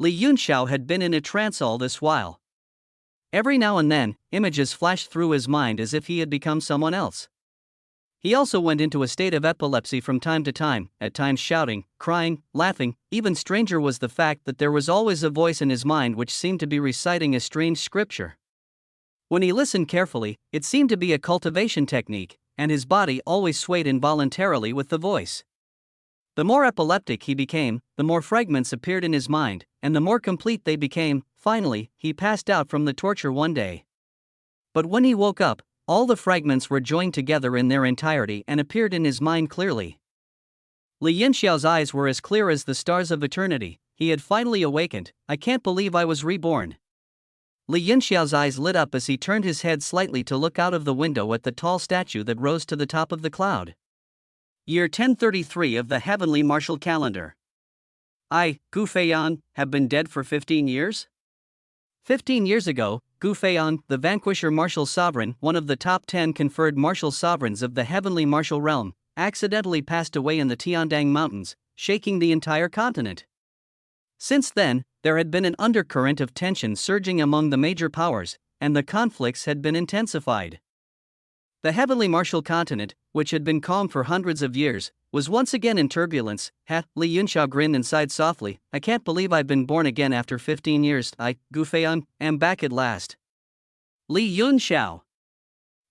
Li Yunxiao had been in a trance all this while. Every now and then, images flashed through his mind as if he had become someone else. He also went into a state of epilepsy from time to time, at times shouting, crying, laughing. Even stranger was the fact that there was always a voice in his mind which seemed to be reciting a strange scripture. When he listened carefully, it seemed to be a cultivation technique, and his body always swayed involuntarily with the voice. The more epileptic he became, the more fragments appeared in his mind, and the more complete they became. Finally, he passed out from the torture one day. But when he woke up, all the fragments were joined together in their entirety and appeared in his mind clearly. Li Yunxiao's eyes were as clear as the stars of eternity. He had finally awakened. I can't believe I was reborn. Li Yunxiao's eyes lit up as he turned his head slightly to look out of the window at the tall statue that rose to the top of the cloud. Year 1033 of the heavenly martial calendar. I, Gu Feiyan, have been dead for 15 years? 15 years ago, Gu Feiyan, the Vanquisher martial sovereign, one of the top 10 conferred martial sovereigns of the heavenly martial realm, accidentally passed away in the Tiandang Mountains, shaking the entire continent. Since then, there had been an undercurrent of tension surging among the major powers, and the conflicts had been intensified. The heavenly martial continent, which had been calm for hundreds of years, was once again in turbulence. Li Yunxiao grinned and sighed softly. I can't believe I've been born again after 15 years. I, Gu Feiyan, am back at last. Li Yunxiao.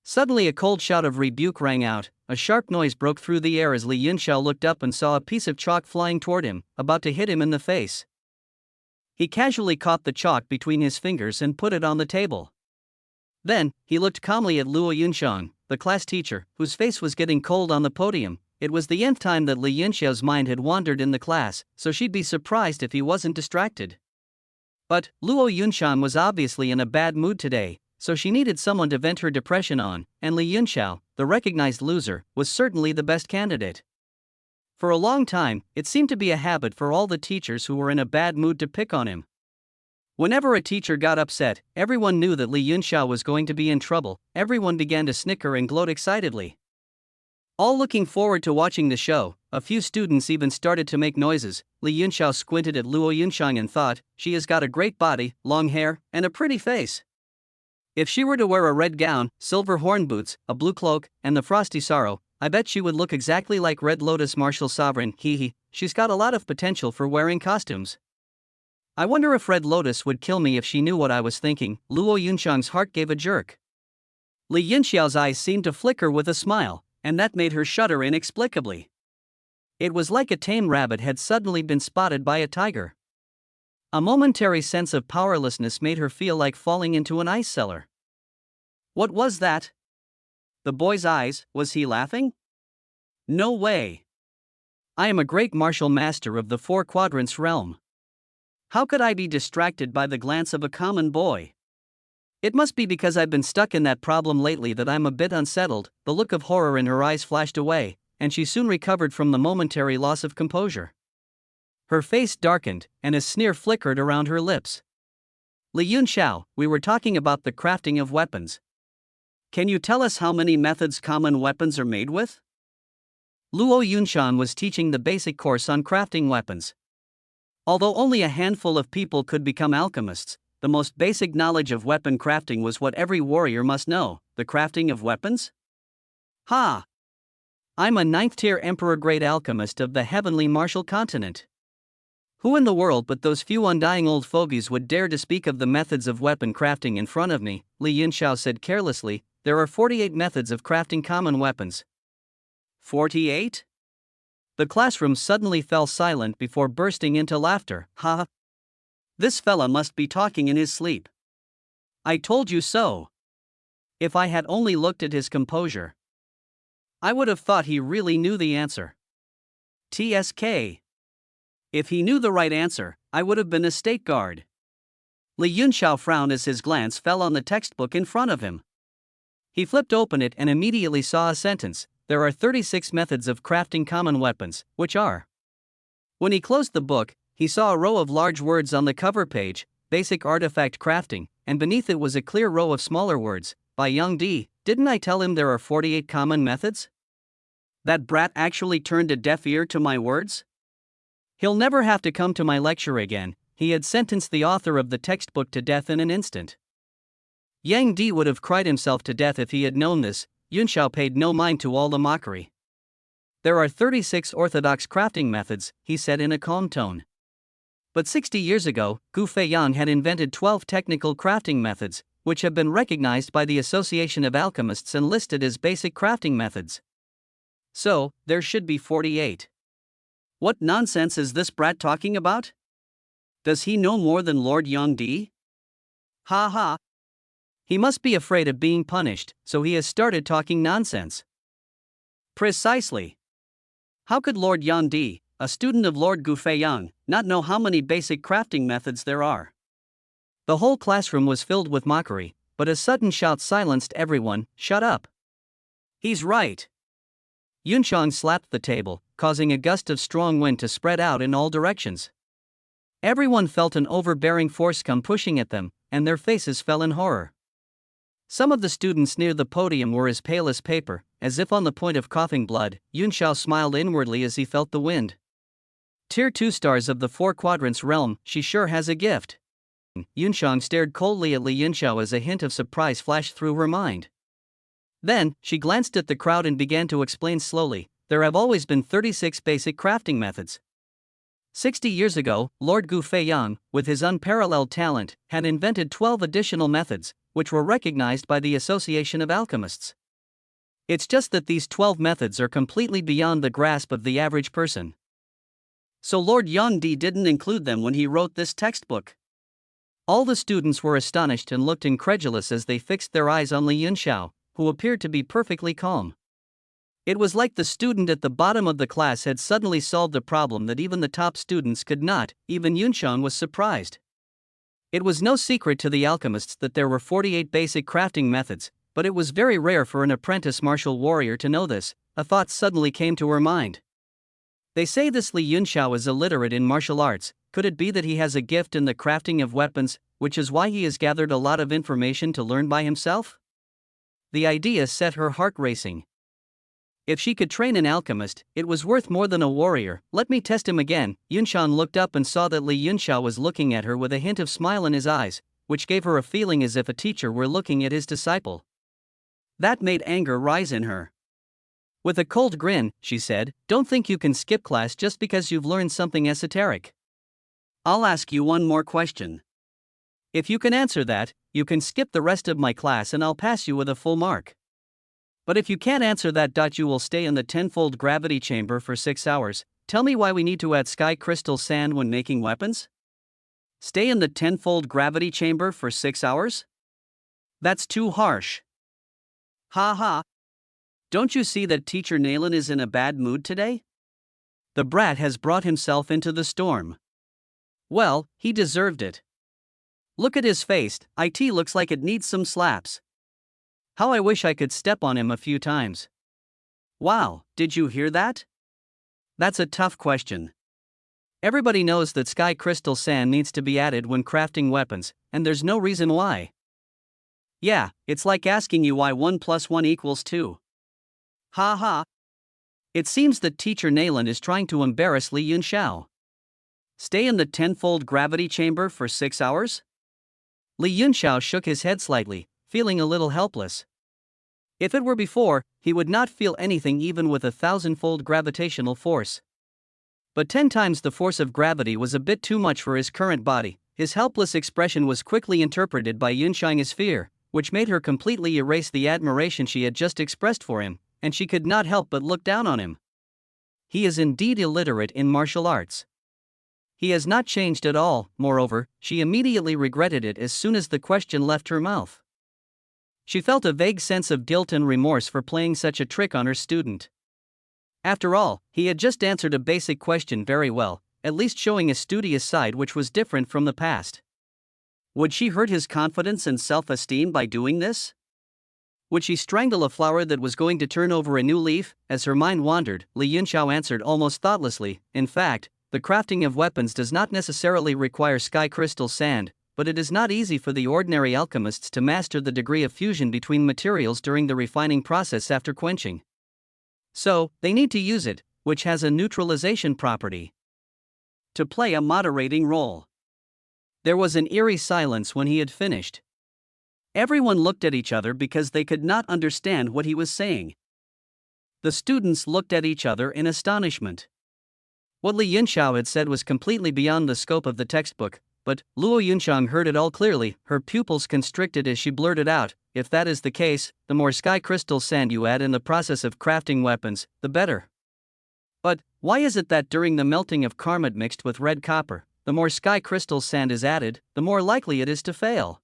Suddenly a cold shout of rebuke rang out. A sharp noise broke through the air as Li Yunxiao looked up and saw a piece of chalk flying toward him, about to hit him in the face. He casually caught the chalk between his fingers and put it on the table. Then, he looked calmly at Luo Yunxiang, the class teacher, whose face was getting cold on the podium. It was the nth time that Li Yunxiao's mind had wandered in the class, so she'd be surprised if he wasn't distracted. But Luo Yunxiang was obviously in a bad mood today, so she needed someone to vent her depression on, and Li Yunxiao, the recognized loser, was certainly the best candidate. For a long time, it seemed to be a habit for all the teachers who were in a bad mood to pick on him. Whenever a teacher got upset, everyone knew that Li Yunxiao was going to be in trouble. Everyone began to snicker and gloat excitedly. All looking forward to watching the show, a few students even started to make noises. Li Yunxiao squinted at Luo Yunxiang and thought, she has got a great body, long hair, and a pretty face. If she were to wear a red gown, silver horn boots, a blue cloak, and the frosty sorrow, I bet she would look exactly like Red Lotus Martial Sovereign. She's got a lot of potential for wearing costumes. I wonder if Red Lotus would kill me if she knew what I was thinking. Luo Yunxiang's heart gave a jerk. Li Yunxiao's eyes seemed to flicker with a smile, and that made her shudder inexplicably. It was like a tame rabbit had suddenly been spotted by a tiger. A momentary sense of powerlessness made her feel like falling into an ice cellar. What was that? The boy's eyes, was he laughing? No way. I am a great martial master of the Four Quadrants realm. How could I be distracted by the glance of a common boy? It must be because I've been stuck in that problem lately that I'm a bit unsettled. The look of horror in her eyes flashed away, and she soon recovered from the momentary loss of composure. Her face darkened, and a sneer flickered around her lips. Li Yunxiao, we were talking about the crafting of weapons. Can you tell us how many methods common weapons are made with? Luo Yunxiang was teaching the basic course on crafting weapons. Although only a handful of people could become alchemists, the most basic knowledge of weapon crafting was what every warrior must know, the crafting of weapons? Ha! I'm a 9th-tier emperor-grade alchemist of the heavenly martial continent. Who in the world but those few undying old fogies would dare to speak of the methods of weapon crafting in front of me? Li Yunxiao said carelessly, there are 48 methods of crafting common weapons. 48? The classroom suddenly fell silent before bursting into laughter. Ha! This fella must be talking in his sleep. I told you so. If I had only looked at his composure, I would have thought he really knew the answer. TSK. If he knew the right answer, I would have been a state guard. Li Yunxiao frowned as his glance fell on the textbook in front of him. He flipped open it and immediately saw a sentence. There are 36 methods of crafting common weapons, which are. When he closed the book, he saw a row of large words on the cover page, basic artifact crafting, and beneath it was a clear row of smaller words, by Young D. Didn't I tell him there are 48 common methods? That brat actually turned a deaf ear to my words? He'll never have to come to my lecture again. he had sentenced the author of the textbook to death in an instant. Yang Di would have cried himself to death if he had known this. Yunxiao paid no mind to all the mockery. There are 36 orthodox crafting methods, he said in a calm tone. But 60 years ago, Gu Feiyang had invented 12 technical crafting methods, which have been recognized by the Association of Alchemists and listed as basic crafting methods. So, there should be 48. What nonsense is this brat talking about? Does he know more than Lord Yang Di? Ha ha. He must be afraid of being punished, so he has started talking nonsense. Precisely. How could Lord Yang Di, a student of Lord Gu Feiyang, not know how many basic crafting methods there are? The whole classroom was filled with mockery, but a sudden shout silenced everyone. Shut up. He's right. Yunxiang slapped the table, causing a gust of strong wind to spread out in all directions. Everyone felt an overbearing force come pushing at them, and their faces fell in horror. Some of the students near the podium were as pale as paper, as if on the point of coughing blood. Yunxiao smiled inwardly as he felt the wind. Tier 2 stars of the Four Quadrants realm, she sure has a gift. Yunxiang stared coldly at Li Yunxiao as a hint of surprise flashed through her mind. Then, she glanced at the crowd and began to explain slowly, there have always been 36 basic crafting methods. 60 years ago, Lord Gu Feiyang, with his unparalleled talent, had invented 12 additional methods, which were recognized by the Association of Alchemists. It's just that these 12 methods are completely beyond the grasp of the average person. So Lord Yang Di didn't include them when he wrote this textbook. All the students were astonished and looked incredulous as they fixed their eyes on Li Yunxiao, who appeared to be perfectly calm. It was like the student at the bottom of the class had suddenly solved a problem that even the top students could not. Even Yunxiang was surprised. It was no secret to the alchemists that there were 48 basic crafting methods, but it was very rare for an apprentice martial warrior to know this. A thought suddenly came to her mind. They say this Li Yunxiao is illiterate in martial arts. Could it be that he has a gift in the crafting of weapons, which is why he has gathered a lot of information to learn by himself? The idea set her heart racing. If she could train an alchemist, it was worth more than a warrior. Let me test him again. Yunxiang looked up and saw that Li Yunxiao was looking at her with a hint of smile in his eyes, which gave her a feeling as if a teacher were looking at his disciple. That made anger rise in her. With a cold grin, she said, "Don't think you can skip class just because you've learned something esoteric. I'll ask you one more question. If you can answer that, you can skip the rest of my class and I'll pass you with a full mark. But if you can't answer that, you will stay in the tenfold gravity chamber for 6 hours. Tell me why we need to add sky crystal sand when making weapons? Stay in the tenfold gravity chamber for 6 hours? That's too harsh. Ha ha. Don't you see that Teacher Nalen is in a bad mood today? The brat has brought himself into the storm. Well, he deserved it. Look at his face, it looks like it needs some slaps. How I wish I could step on him a few times. Wow, did you hear that? That's a tough question. Everybody knows that sky crystal sand needs to be added when crafting weapons, and there's no reason why. Yeah, it's like asking you why 1 + 1 = 2. Ha ha. It seems that Teacher Nalen is trying to embarrass Li Yunxiao. Stay in the tenfold gravity chamber for 6 hours? Li Yunxiao shook his head slightly, feeling a little helpless. If it were before, he would not feel anything even with 1,000-fold gravitational force. But 10 times the force of gravity was a bit too much for his current body. His helpless expression was quickly interpreted by Yunxiang as fear, which made her completely erase the admiration she had just expressed for him, and she could not help but look down on him. He is indeed illiterate in martial arts. He has not changed at all. Moreover, she immediately regretted it as soon as the question left her mouth. She felt a vague sense of guilt and remorse for playing such a trick on her student. After all, he had just answered a basic question very well, at least showing a studious side which was different from the past. Would she hurt his confidence and self-esteem by doing this? Would she strangle a flower that was going to turn over a new leaf? As her mind wandered, Li Yunxiao answered almost thoughtlessly, in fact, the crafting of weapons does not necessarily require sky crystal sand, but it is not easy for the ordinary alchemists to master the degree of fusion between materials during the refining process after quenching. So, they need to use it, which has a neutralization property, to play a moderating role. There was an eerie silence when he had finished. Everyone looked at each other because they could not understand what he was saying. The students looked at each other in astonishment. What Li Yunxiao had said was completely beyond the scope of the textbook, but Luo Yunxiang heard it all clearly. Her pupils constricted as she blurted out, "If that is the case, the more sky crystal sand you add in the process of crafting weapons, the better." But why is it that during the melting of karma mixed with red copper, the more sky crystal sand is added, the more likely it is to fail?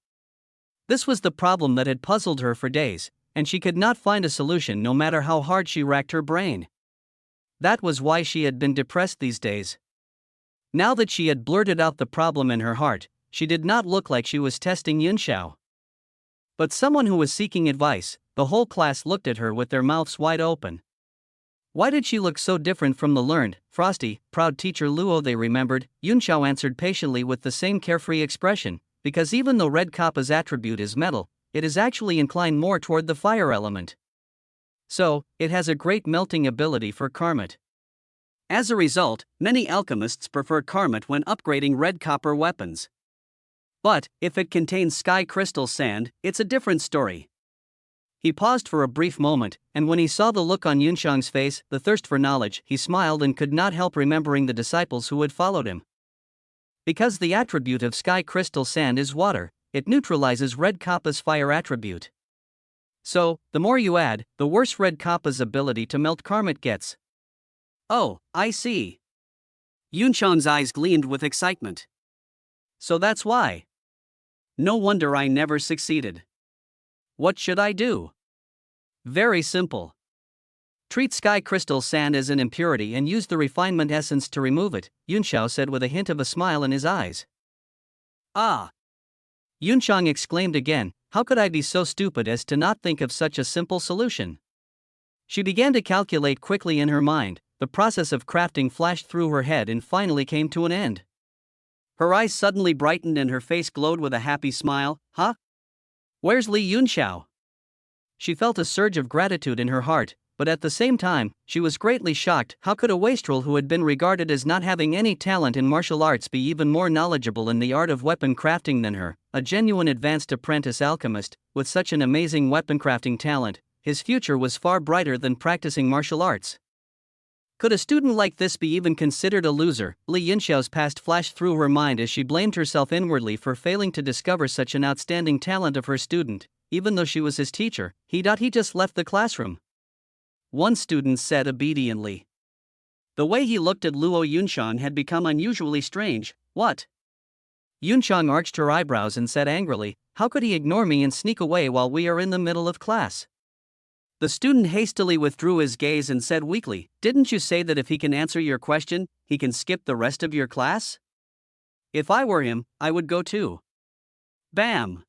This was the problem that had puzzled her for days, and she could not find a solution no matter how hard she racked her brain. That was why she had been depressed these days. Now that she had blurted out the problem in her heart, she did not look like she was testing Yunxiao, but someone who was seeking advice. The whole class looked at her with their mouths wide open. Why did she look so different from the learned, frosty, proud teacher Luo they remembered? Yunxiao answered patiently with the same carefree expression, because even though red kappa's attribute is metal, it is actually inclined more toward the fire element. So, it has a great melting ability for karmat. As a result, many alchemists prefer karmat when upgrading red copper weapons. But, if it contains sky crystal sand, it's a different story. He paused for a brief moment, and when he saw the look on Yunxiang's face, the thirst for knowledge, he smiled and could not help remembering the disciples who had followed him. Because the attribute of sky crystal sand is water, it neutralizes red kappa's fire attribute. So, the more you add, the worse red kappa's ability to melt karmat gets. Oh, I see. Yunxiang's eyes gleamed with excitement. So that's why. No wonder I never succeeded. What should I do? Very simple. Treat sky crystal sand as an impurity and use the refinement essence to remove it, Yunxiao said with a hint of a smile in his eyes. Ah! Yunxiang exclaimed again, how could I be so stupid as to not think of such a simple solution? She began to calculate quickly in her mind. The process of crafting flashed through her head and finally came to an end. Her eyes suddenly brightened and her face glowed with a happy smile. Huh? Where's Li Yunxiao? She felt a surge of gratitude in her heart, but at the same time, she was greatly shocked. How could a wastrel who had been regarded as not having any talent in martial arts be even more knowledgeable in the art of weapon crafting than her, a genuine advanced apprentice alchemist, with such an amazing weapon crafting talent? His future was far brighter than practicing martial arts. Could a student like this be even considered a loser? Li Yunxiao's past flashed through her mind as she blamed herself inwardly for failing to discover such an outstanding talent of her student, even though she was his teacher. He just left the classroom. One student said obediently. The way he looked at Luo Yunxiang had become unusually strange. What? Yunxiang arched her eyebrows and said angrily, how could he ignore me and sneak away while we are in the middle of class? The student hastily withdrew his gaze and said weakly, didn't you say that if he can answer your question, he can skip the rest of your class? If I were him, I would go too. Bam!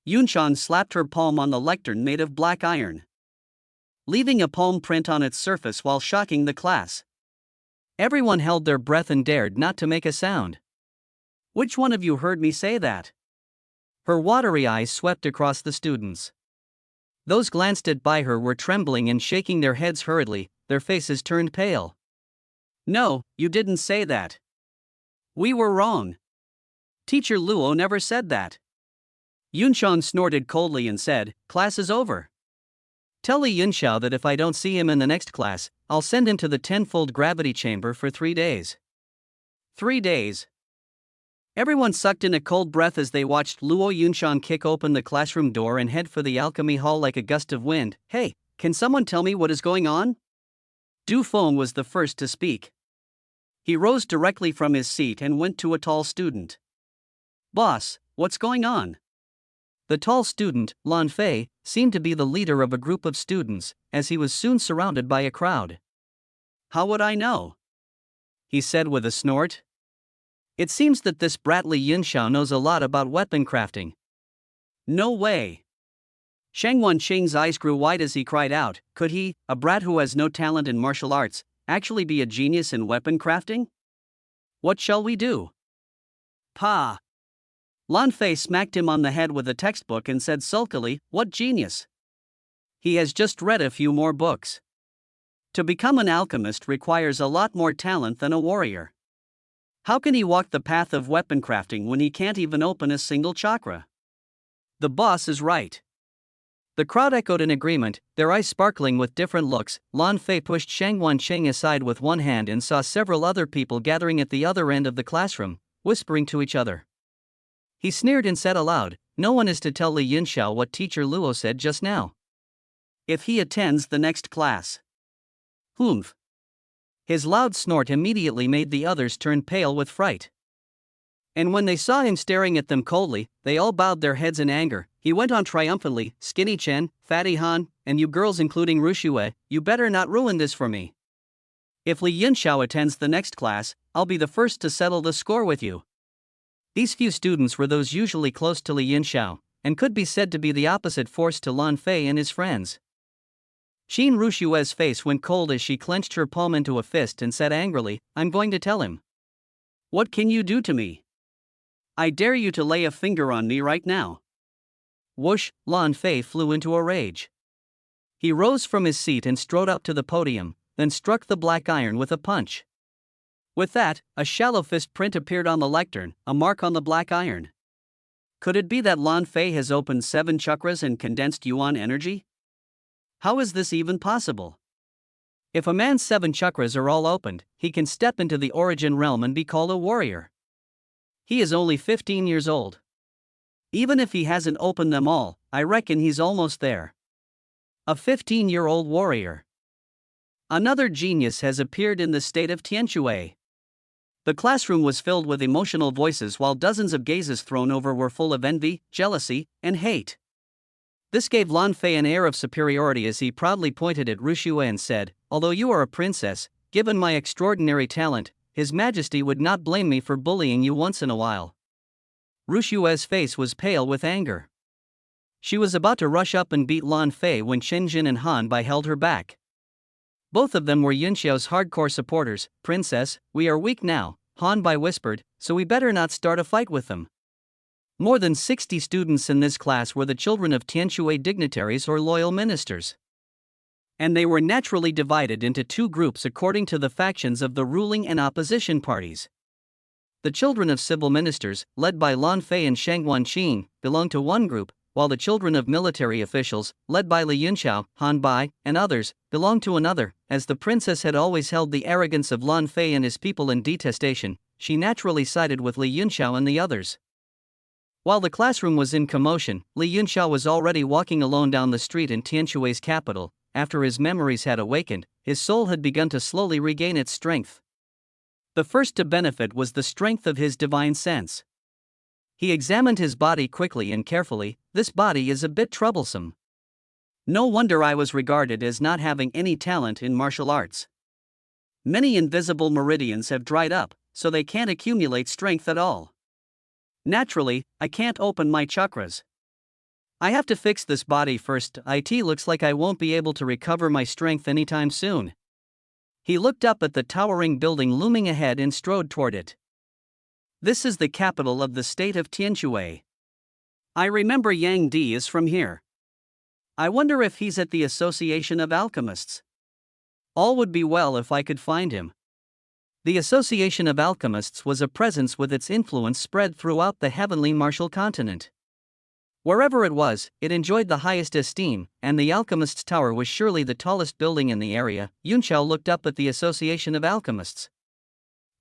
Yunxiang slapped her palm on the lectern made of black iron, leaving a palm print on its surface while shocking the class. Everyone held their breath and dared not to make a sound. Which one of you heard me say that? Her watery eyes swept across the students. Those glanced at by her were trembling and shaking their heads hurriedly, their faces turned pale. No, you didn't say that. We were wrong. Teacher Luo never said that. Yunxiang snorted coldly and said, class is over. Tell Li Yunxiao that if I don't see him in the next class, I'll send him to the tenfold gravity chamber for 3 days. 3 days. Everyone sucked in a cold breath as they watched Luo Yunxiang kick open the classroom door and head for the alchemy hall like a gust of wind. Hey, can someone tell me what is going on? Du Feng was the first to speak. He rose directly from his seat and went to a tall student. Boss, what's going on? The tall student, Lan Fei, seemed to be the leader of a group of students, as he was soon surrounded by a crowd. How would I know? He said with a snort. It seems that this brat Li Yunxiao knows a lot about weapon crafting. No way. Shang Wanqing's eyes grew wide as he cried out, could he, a brat who has no talent in martial arts, actually be a genius in weapon crafting? What shall we do? Pa! Lan Fei smacked him on the head with a textbook and said sulkily, what genius? He has just read a few more books. To become an alchemist requires a lot more talent than a warrior. How can he walk the path of weapon crafting when he can't even open a single chakra? The boss is right. The crowd echoed in agreement, their eyes sparkling with different looks. Lan Fei pushed Shang Wancheng aside with one hand and saw several other people gathering at the other end of the classroom, whispering to each other. He sneered and said aloud, "No one is to tell Li Yunxiao what teacher Luo said just now. If he attends the next class." Humph. His loud snort immediately made the others turn pale with fright. And when they saw him staring at them coldly, they all bowed their heads in anger. He went on triumphantly, "Skinny Chen, Fatty Han, and you girls including Rushue, you better not ruin this for me. If Li Yunxiao attends the next class, I'll be the first to settle the score with you." These few students were those usually close to Li Yunxiao, and could be said to be the opposite force to Lan Fei and his friends. Xin Rushue's face went cold as she clenched her palm into a fist and said angrily, "I'm going to tell him. What can you do to me? I dare you to lay a finger on me right now." Whoosh, Lan Fei flew into a rage. He rose from his seat and strode up to the podium, then struck the black iron with a punch. With that, a shallow fist print appeared on the lectern, a mark on the black iron. Could it be that Lan Fei has opened 7 chakras and condensed yuan energy? How is this even possible? If a man's 7 chakras are all opened, he can step into the origin realm and be called a warrior. He is only 15 years old. Even if he hasn't opened them all, I reckon he's almost there. A 15-year-old warrior. Another genius has appeared in the state of Tianquan. The classroom was filled with emotional voices while dozens of gazes thrown over were full of envy, jealousy, and hate. This gave Lan Fei an air of superiority as he proudly pointed at Rushue and said, "Although you are a princess, given my extraordinary talent, His Majesty would not blame me for bullying you once in a while." Rushue's face was pale with anger. She was about to rush up and beat Lan Fei when Shenjin and Han Bai held her back. Both of them were Yunxiao's hardcore supporters. "Princess, we are weak now," Han Bai whispered, "so we better not start a fight with them." More than 60 students in this class were the children of Tianquan dignitaries or loyal ministers. And they were naturally divided into 2 groups according to the factions of the ruling and opposition parties. The children of civil ministers, led by Lan Fei and Shang Wanqing, belonged to one group, while the children of military officials, led by Li Yunxiao, Han Bai, and others, belonged to another. As the princess had always held the arrogance of Lan Fei and his people in detestation, she naturally sided with Li Yunxiao and the others. While the classroom was in commotion, Li Yunxiao was already walking alone down the street in Tianquan's capital. After his memories had awakened, his soul had begun to slowly regain its strength. The first to benefit was the strength of his divine sense. He examined his body quickly and carefully. "This body is a bit troublesome. No wonder I was regarded as not having any talent in martial arts. Many invisible meridians have dried up, so they can't accumulate strength at all. Naturally, I can't open my chakras. I have to fix this body first. It looks like I won't be able to recover my strength anytime soon." He looked up at the towering building looming ahead and strode toward it. "This is the capital of the state of Tianquan. I remember Yang Di is from here. I wonder if he's at the Association of Alchemists. All would be well if I could find him." The Association of Alchemists was a presence with its influence spread throughout the heavenly martial continent. Wherever it was, it enjoyed the highest esteem, and the Alchemist's Tower was surely the tallest building in the area. Yunxiao looked up at the Association of Alchemists.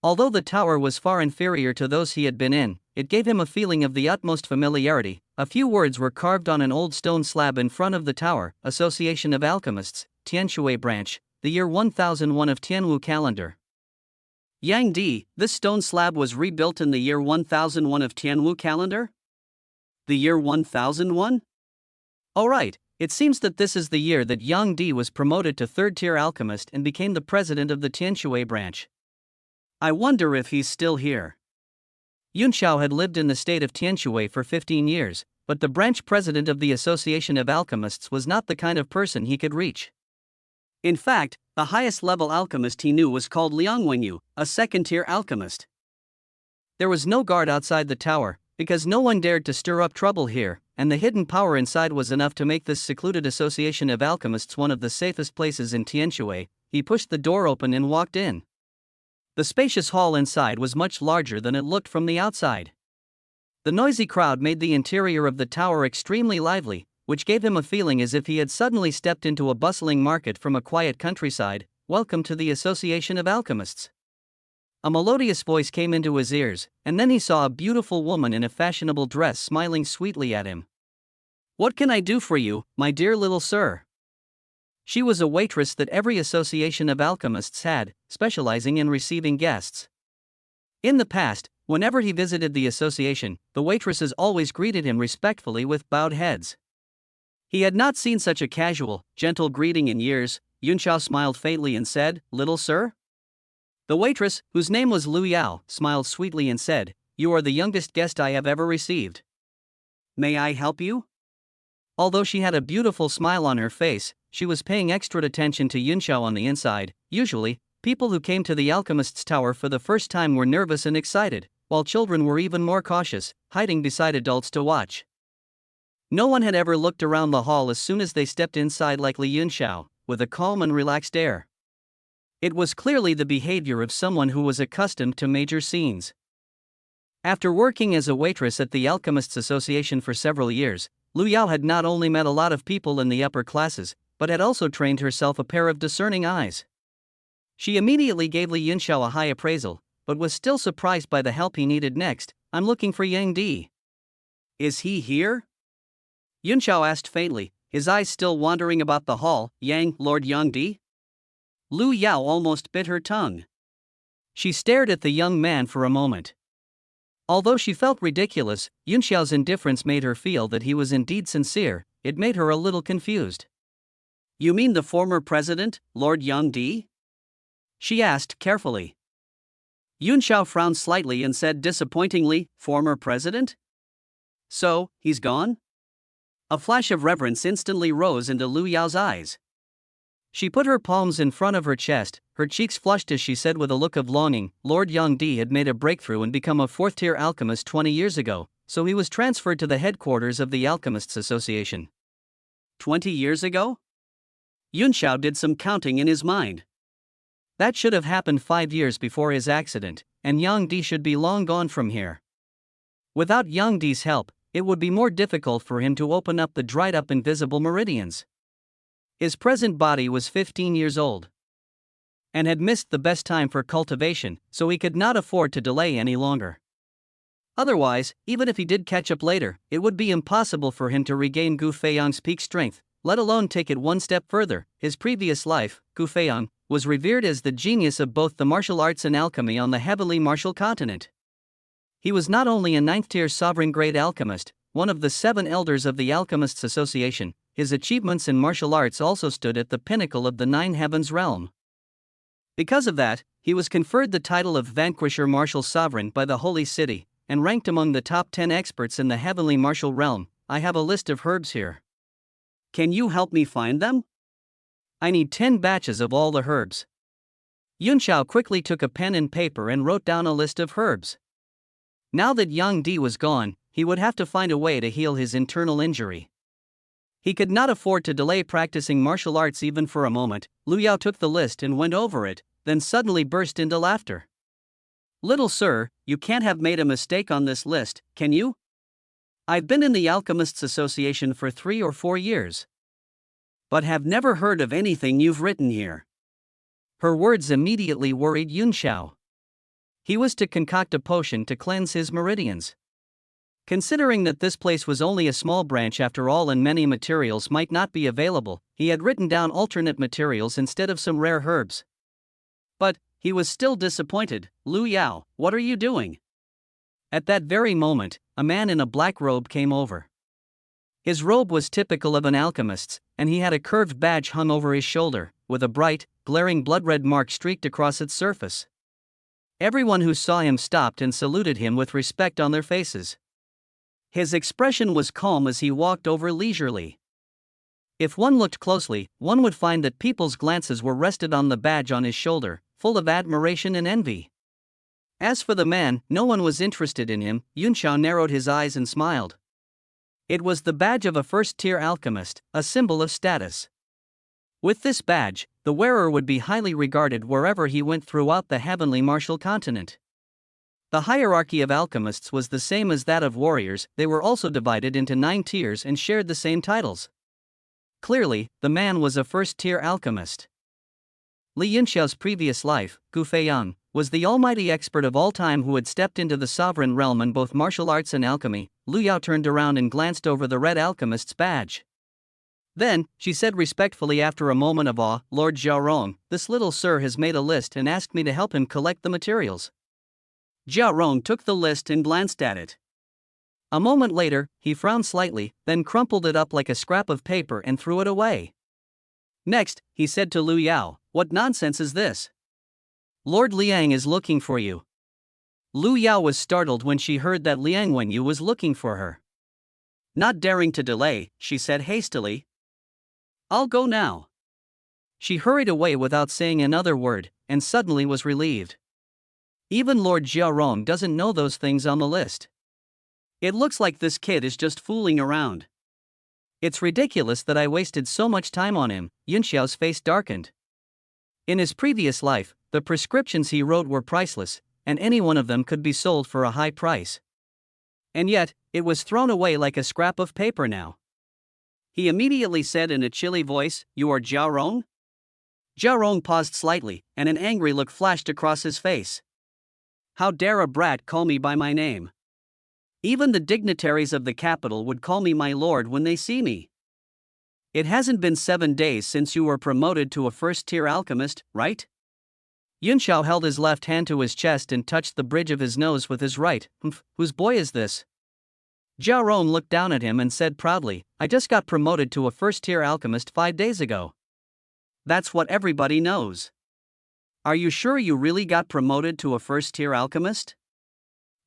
Although the tower was far inferior to those he had been in, it gave him a feeling of the utmost familiarity. A few words were carved on an old stone slab in front of the tower: Association of Alchemists, Tianquan Branch, the year 1001 of Tianwu calendar. Yang Di, this stone slab was rebuilt in the year 1001 of Tianwu calendar? The year 1001? Oh right, it seems that this is the year that Yang Di was promoted to 3rd-tier alchemist and became the president of the Tianquan branch. I wonder if he's still here. Yunxiao had lived in the state of Tianquan for 15 years, but the branch president of the Association of Alchemists was not the kind of person he could reach. In fact, the highest level alchemist he knew was called Liang Wenyu, a 2nd-tier alchemist. There was no guard outside the tower, because no one dared to stir up trouble here, and the hidden power inside was enough to make this secluded Association of Alchemists one of the safest places in Tianquan. He pushed the door open and walked in. The spacious hall inside was much larger than it looked from the outside. The noisy crowd made the interior of the tower extremely lively, which gave him a feeling as if he had suddenly stepped into a bustling market from a quiet countryside. Welcome to the Association of Alchemists. A melodious voice came into his ears, and then he saw a beautiful woman in a fashionable dress smiling sweetly at him. What can I do for you, my dear little sir? She was a waitress that every association of alchemists had, specializing in receiving guests. In the past, whenever he visited the association, the waitresses always greeted him respectfully with bowed heads. He had not seen such a casual, gentle greeting in years. Yunxiao smiled faintly and said, "Little sir?" The waitress, whose name was Lu Yao, smiled sweetly and said, "You are the youngest guest I have ever received. May I help you?" Although she had a beautiful smile on her face, she was paying extra attention to Yunxiao on the inside. Usually, people who came to the alchemist's tower for the first time were nervous and excited, while children were even more cautious, hiding beside adults to watch. No one had ever looked around the hall as soon as they stepped inside like Li Yunxiao, with a calm and relaxed air. It was clearly the behavior of someone who was accustomed to major scenes. After working as a waitress at the Alchemists Association for several years, Lu Yao had not only met a lot of people in the upper classes, but had also trained herself a pair of discerning eyes. She immediately gave Li Yunxiao a high appraisal, but was still surprised by the help he needed next. "I'm looking for Yang Di." "Is he here?" Yunxiao asked faintly, his eyes still wandering about the hall. Lord Yang Di?" Lu Yao almost bit her tongue. She stared at the young man for a moment. Although she felt ridiculous, Yunxiao's indifference made her feel that he was indeed sincere. It made her a little confused. "You mean the former president, Lord Yang Di?" she asked carefully. Yunxiao frowned slightly and said disappointingly, "Former president? So, he's gone?" A flash of reverence instantly rose into Lu Yao's eyes. She put her palms in front of her chest, her cheeks flushed as she said with a look of longing, "Lord Yang Di had made a breakthrough and become a fourth-tier alchemist 20 years ago, so he was transferred to the headquarters of the Alchemists Association." 20 years ago? Yunxiao did some counting in his mind. That should have happened 5 years before his accident, and Yang Di should be long gone from here. Without Yang Di's help, it would be more difficult for him to open up the dried-up invisible meridians. His present body was 15 years old and had missed the best time for cultivation, so he could not afford to delay any longer. Otherwise, even if he did catch up later, it would be impossible for him to regain Gu Feiyang's peak strength, let alone take it one step further. His previous life, Gu Feiyang, was revered as the genius of both the martial arts and alchemy on the heavily martial continent. He was not only a 9th-tier sovereign-grade alchemist, one of the 7 elders of the Alchemists Association, his achievements in martial arts also stood at the pinnacle of the 9 heavens realm. Because of that, he was conferred the title of Vanquisher Martial Sovereign by the Holy City, and ranked among the top 10 experts in the heavenly martial realm. "I have a list of herbs here. Can you help me find them? I need 10 batches of all the herbs." Yunxiao quickly took a pen and paper and wrote down a list of herbs. Now that Yang Di was gone, he would have to find a way to heal his internal injury. He could not afford to delay practicing martial arts even for a moment. Lu Yao took the list and went over it, then suddenly burst into laughter. "Little sir, you can't have made a mistake on this list, can you? I've been in the Alchemists Association for 3 or 4 years, but have never heard of anything you've written here." Her words immediately worried Yunxiao. He was to concoct a potion to cleanse his meridians. Considering that this place was only a small branch after all and many materials might not be available, he had written down alternate materials instead of some rare herbs. But he was still disappointed. "Lu Yao, what are you doing?" At that very moment, a man in a black robe came over. His robe was typical of an alchemist's, and he had a curved badge hung over his shoulder, with a bright, glaring blood-red mark streaked across its surface. Everyone who saw him stopped and saluted him with respect on their faces. His expression was calm as he walked over leisurely. If one looked closely, one would find that people's glances were rested on the badge on his shoulder, full of admiration and envy. As for the man, no one was interested in him. Yunxiao narrowed his eyes and smiled. It was the badge of a first-tier alchemist, a symbol of status. With this badge, the wearer would be highly regarded wherever he went throughout the heavenly martial continent. The hierarchy of alchemists was the same as that of warriors, they were also divided into 9 tiers and shared the same titles. Clearly, the man was a first-tier alchemist. Li Yunxiao's previous life, Gu Feiyang, was the almighty expert of all time who had stepped into the sovereign realm in both martial arts and alchemy. Lu Yao turned around and glanced over the red alchemist's badge. Then, she said respectfully after a moment of awe, "Lord Jiaorong, this little sir has made a list and asked me to help him collect the materials." Jiaorong took the list and glanced at it. A moment later, he frowned slightly, then crumpled it up like a scrap of paper and threw it away. Next, he said to Lu Yao, "What nonsense is this? Lord Liang is looking for you." Lu Yao was startled when she heard that Liang Wenyu was looking for her. Not daring to delay, she said hastily, "I'll go now." She hurried away without saying another word, and suddenly was relieved. Even Lord Jiaorong doesn't know those things on the list. It looks like this kid is just fooling around. It's ridiculous that I wasted so much time on him. Yunxiao's face darkened. In his previous life, the prescriptions he wrote were priceless, and any one of them could be sold for a high price. And yet, it was thrown away like a scrap of paper now. He immediately said in a chilly voice, "You are Jiaorong?" Jiaorong paused slightly, and an angry look flashed across his face. "How dare a brat call me by my name? Even the dignitaries of the capital would call me my lord when they see me. It hasn't been 7 days since you were promoted to a first-tier alchemist, right?" Yunxiao held his left hand to his chest and touched the bridge of his nose with his right. Whose boy is this?" Jiaorong looked down at him and said proudly, "I just got promoted to a first-tier alchemist 5 days ago." "That's what everybody knows. Are you sure you really got promoted to a first-tier alchemist?"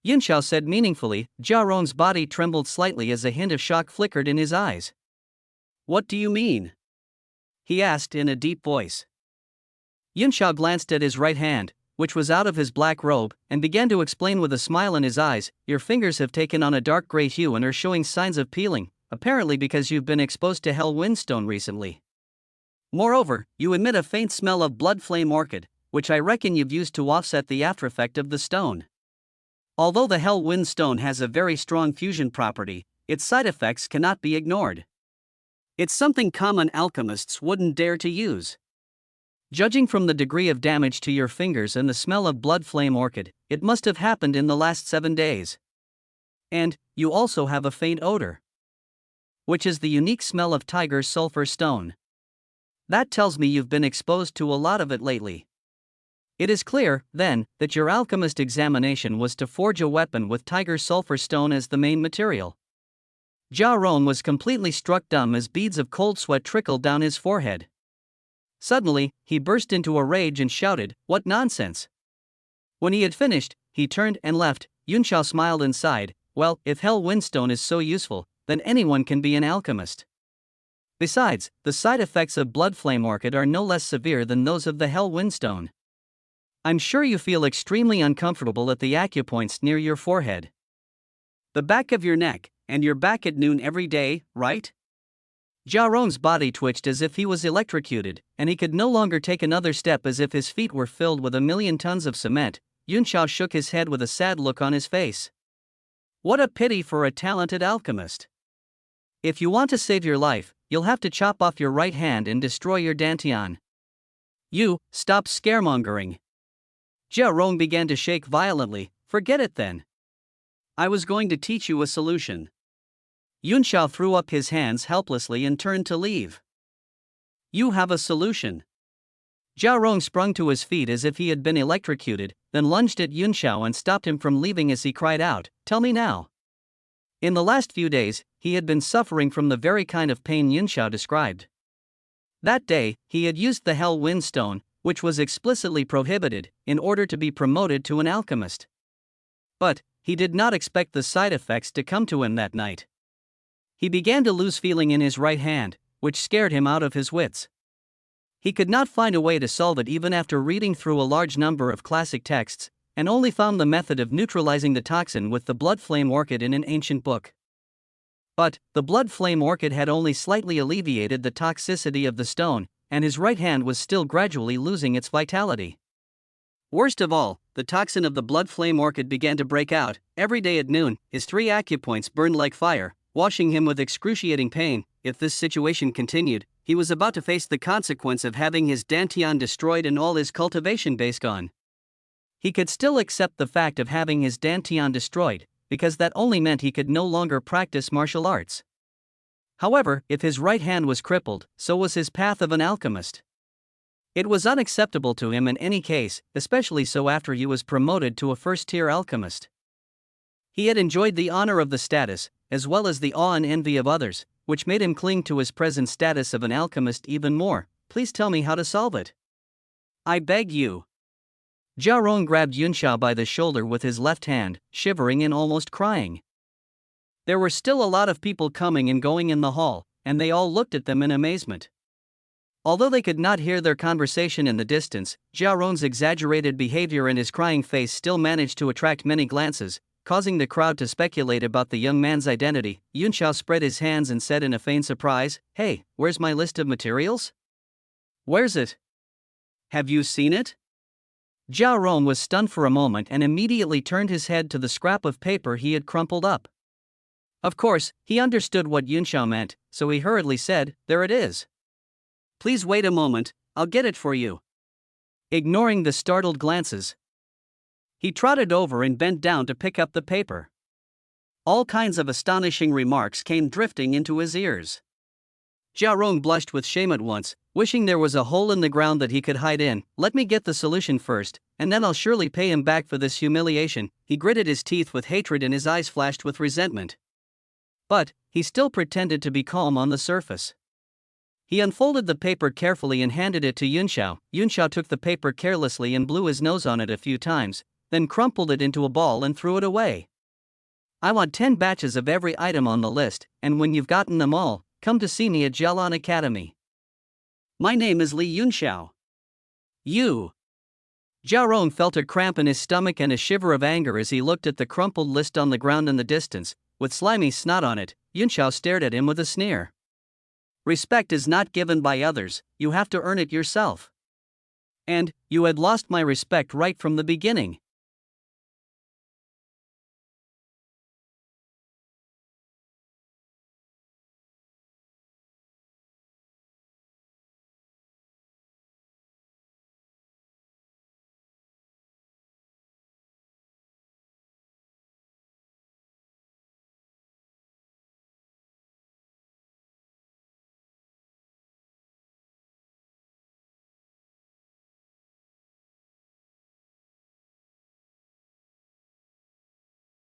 Yunxiao said meaningfully. Jiaorong's body trembled slightly as a hint of shock flickered in his eyes. "What do you mean?" he asked in a deep voice. Yunxiao glanced at his right hand, which was out of his black robe, and began to explain with a smile in his eyes, "Your fingers have taken on a dark gray hue and are showing signs of peeling, apparently because you've been exposed to hell windstone recently. Moreover, you emit a faint smell of blood flame orchid, which I reckon you've used to offset the aftereffect of the stone. Although the hell windstone has a very strong fusion property, its side effects cannot be ignored. It's something common alchemists wouldn't dare to use. Judging from the degree of damage to your fingers and the smell of blood flame orchid, it must have happened in the last 7 days. And, you also have a faint odor, which is the unique smell of tiger sulfur stone. That tells me you've been exposed to a lot of it lately. It is clear, then, that your alchemist examination was to forge a weapon with tiger sulfur stone as the main material." Jiaorong was completely struck dumb as beads of cold sweat trickled down his forehead. Suddenly, he burst into a rage and shouted, "What nonsense!" When he had finished, he turned and left. Yunxiao smiled and sighed, "Well, if hell windstone is so useful, then anyone can be an alchemist. Besides, the side effects of blood flame orchid are no less severe than those of the hell windstone. I'm sure you feel extremely uncomfortable at the acupoints near your forehead, the back of your neck, and your back at noon every day, right?" Jiaorong's body twitched as if he was electrocuted, and he could no longer take another step as if his feet were filled with 1,000,000 tons of cement. Yunxiao shook his head with a sad look on his face. What a pity for a talented alchemist. If you want to save your life, you'll have to chop off your right hand and destroy your dantian. You, stop scaremongering. Jiaorong began to shake violently. Forget it then. I was going to teach you a solution. Yunxiao threw up his hands helplessly and turned to leave. You have a solution. Jiaorong sprung to his feet as if he had been electrocuted, then lunged at Yunxiao and stopped him from leaving as he cried out, "Tell me now." In the last few days, he had been suffering from the very kind of pain Yunxiao described. That day, he had used the hell windstone, which was explicitly prohibited, in order to be promoted to an alchemist. But he did not expect the side effects to come to him that night. He began to lose feeling in his right hand, which scared him out of his wits. He could not find a way to solve it even after reading through a large number of classic texts, and only found the method of neutralizing the toxin with the blood flame orchid in an ancient book. But the blood flame orchid had only slightly alleviated the toxicity of the stone, and his right hand was still gradually losing its vitality. Worst of all, the toxin of the blood flame orchid began to break out. Every day at noon, his 3 acupoints burned like fire, washing him with excruciating pain. If this situation continued, he was about to face the consequence of having his dantian destroyed and all his cultivation base gone. He could still accept the fact of having his dantian destroyed, because that only meant he could no longer practice martial arts. However, if his right hand was crippled, so was his path of an alchemist. It was unacceptable to him in any case, especially so after he was promoted to a first-tier alchemist. He had enjoyed the honor of the status, as well as the awe and envy of others, which made him cling to his present status of an alchemist even more. Please tell me how to solve it. I beg you. Jia Rong grabbed Yunxiao by the shoulder with his left hand, shivering and almost crying. There were still a lot of people coming and going in the hall, and they all looked at them in amazement. Although they could not hear their conversation in the distance, Jia Rong's exaggerated behavior and his crying face still managed to attract many glances, causing the crowd to speculate about the young man's identity. Yunxiao spread his hands and said in a feigned surprise, "Hey, where's my list of materials? Where's it? Have you seen it?" Jia Rong was stunned for a moment and immediately turned his head to the scrap of paper he had crumpled up. Of course, he understood what Yunxiao meant, so he hurriedly said, "There it is. Please wait a moment, I'll get it for you." Ignoring the startled glances, he trotted over and bent down to pick up the paper. All kinds of astonishing remarks came drifting into his ears. Jia Rong blushed with shame at once, wishing there was a hole in the ground that he could hide in. "Let me get the solution first, and then I'll surely pay him back for this humiliation." He gritted his teeth with hatred and his eyes flashed with resentment. But he still pretended to be calm on the surface. He unfolded the paper carefully and handed it to Yunxiao. Yunxiao took the paper carelessly and blew his nose on it a few times, then crumpled it into a ball and threw it away. "I want 10 batches of every item on the list, and when you've gotten them all, come to see me at Jialan Academy. My name is Li Yunxiao." "You." Jia Rong felt a cramp in his stomach and a shiver of anger as he looked at the crumpled list on the ground in the distance, with slimy snot on it. Yunxiao stared at him with a sneer. "Respect is not given by others, you have to earn it yourself. And you had lost my respect right from the beginning."